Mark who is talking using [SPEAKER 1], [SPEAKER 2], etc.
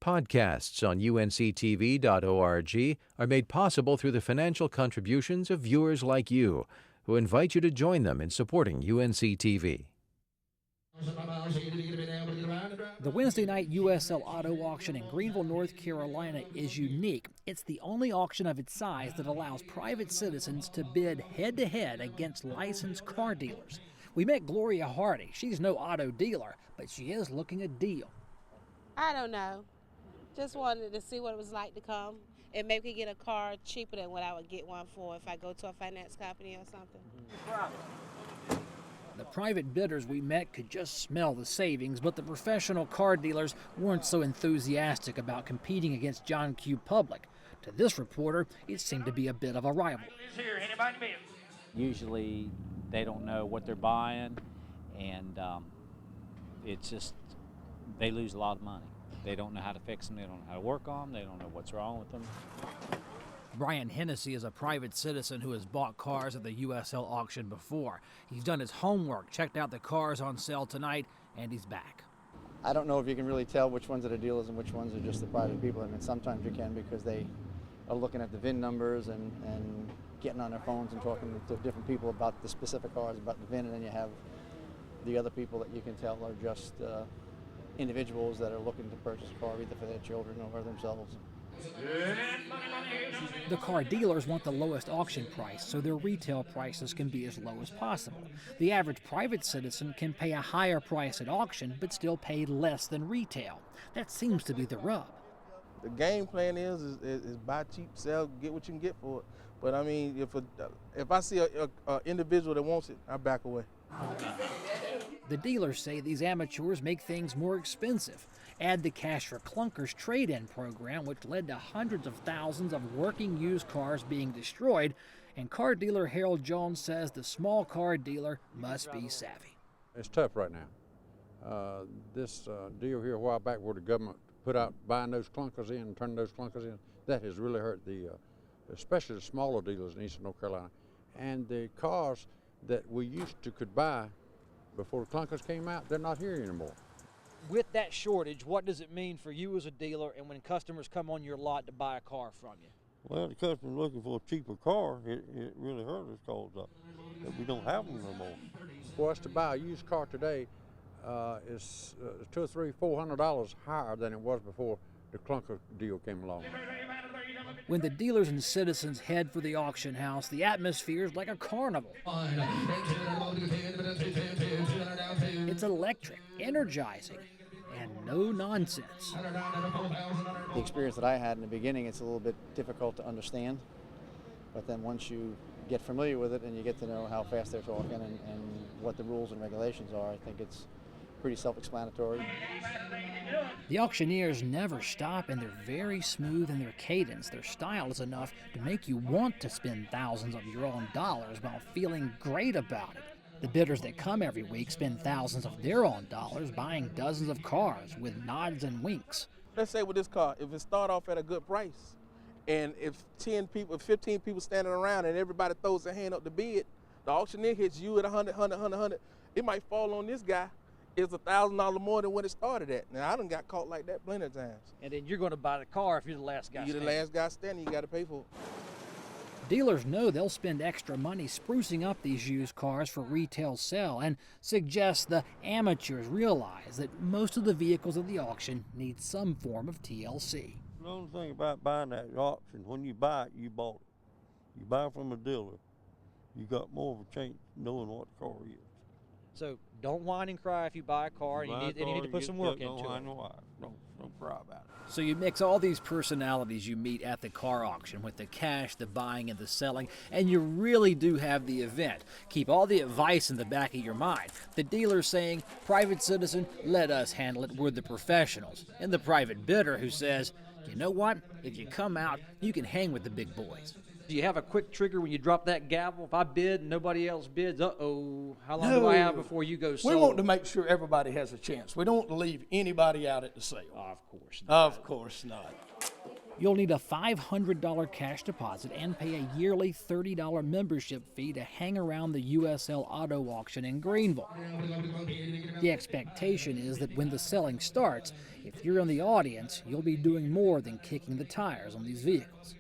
[SPEAKER 1] Podcasts on UNC-TV.org are made possible through the financial contributions of viewers like you, who invite you to join them in supporting UNC-TV.
[SPEAKER 2] The Wednesday night USL Auto Auction in Greenville, North Carolina is unique. It's the only auction of its size that allows private citizens to bid head-to-head against licensed car dealers. We met Gloria Hardy. She's no auto dealer, but she is looking a deal.
[SPEAKER 3] I don't know. Just wanted to see what it was like to come and maybe get a car cheaper than what I would get one for if I go to a finance company or something.
[SPEAKER 2] The private bidders we met could just smell the savings, but the professional car dealers weren't so enthusiastic about competing against John Q. Public. To this reporter, it seemed to be a bit of a rival.
[SPEAKER 4] Usually they don't know what they're buying, and it's just, they lose a lot of money. They don't know how to fix them, they don't know how to work on them, they don't know what's wrong with them.
[SPEAKER 2] Brian Hennessy is a private citizen who has bought cars at the USL auction before. He's done his homework, checked out the cars on sale tonight, and he's back.
[SPEAKER 5] I don't know if you can really tell which ones are the dealers and which ones are just the private people. I mean, sometimes you can because they are looking at the VIN numbers and getting on their phones and talking to different people about the specific cars, about the VIN, and then you have the other people that you can tell are just individuals that are looking to purchase a car either for their children or themselves.
[SPEAKER 2] The car dealers want the lowest auction price, so their retail prices can be as low as possible. The average private citizen can pay a higher price at auction, but still pay less than retail. That seems to be the rub.
[SPEAKER 6] The game plan is buy cheap, sell, get what you can get for it. But I mean, if I see a individual that wants it, I back away.
[SPEAKER 2] The dealers say these amateurs make things more expensive. Add the Cash for Clunkers trade-in program, which led to hundreds of thousands of working used cars being destroyed, and car dealer Harold Jones says the small car dealer must be savvy.
[SPEAKER 7] It's tough right now. This deal here a while back where the government put out buying those clunkers in and turning those clunkers in, that has really hurt especially the smaller dealers in eastern North Carolina. And the cars that we used to could buy before the clunkers came out, they're not here anymore.
[SPEAKER 2] With that shortage, what does it mean for you as a dealer and when customers come on your lot to buy a car from you?
[SPEAKER 8] Well, the customer's looking for a cheaper car. It really hurts us because we don't have them no more.
[SPEAKER 7] For us to buy a used car today is $200, $300, $400 higher than it was before the clunker deal came along.
[SPEAKER 2] When the dealers and citizens head for the auction house, the atmosphere is like a carnival. It's electric, energizing, and no nonsense.
[SPEAKER 5] The experience that I had in the beginning, it's a little bit difficult to understand, but then once you get familiar with it and you get to know how fast they're talking and what the rules and regulations are, I think it's pretty self-explanatory.
[SPEAKER 2] The auctioneers never stop, and they're very smooth in their cadence. Their style is enough to make you want to spend thousands of your own dollars while feeling great about it. The bidders that come every week spend thousands of their own dollars buying dozens of cars with nods and winks.
[SPEAKER 6] Let's say with this car, if it start off at a good price, and if 10 people, 15 people standing around and everybody throws their hand up to bid, the auctioneer hits you at 100, 100, 100, 100. It might fall on this guy. It's $1,000 more than what it started at. Now, I done got caught like that plenty of times.
[SPEAKER 2] And then you're going to buy the car if you're the last guy standing.
[SPEAKER 6] You're the last guy standing, you got to pay for it.
[SPEAKER 2] Dealers know they'll spend extra money sprucing up these used cars for retail sale and suggest the amateurs realize that most of the vehicles at the auction need some form of TLC.
[SPEAKER 8] The only thing about buying that at auction, when you buy it, you bought it. You buy from a dealer, you got more of a chance knowing what the car is.
[SPEAKER 2] So don't whine and cry if you buy a car and you need to put some work into it.
[SPEAKER 8] Don't cry about it.
[SPEAKER 2] So you mix all these personalities you meet at the car auction with the cash, the buying, and the selling, and you really do have the event. Keep all the advice in the back of your mind. The dealer saying, private citizen, let us handle it, we're the professionals. And the private bidder who says, you know what, if you come out, you can hang with the big boys. Do you have a quick trigger when you drop that gavel? If I bid and nobody else bids, uh-oh, how long do I have before you go sold?
[SPEAKER 9] We want to make sure everybody has a chance. We don't want to leave anybody out at the sale.
[SPEAKER 2] Of course not.
[SPEAKER 9] Of course not.
[SPEAKER 2] You'll need a $500 cash deposit and pay a yearly $30 membership fee to hang around the USL Auto Auction in Greenville. The expectation is that when the selling starts, if you're in the audience, you'll be doing more than kicking the tires on these vehicles.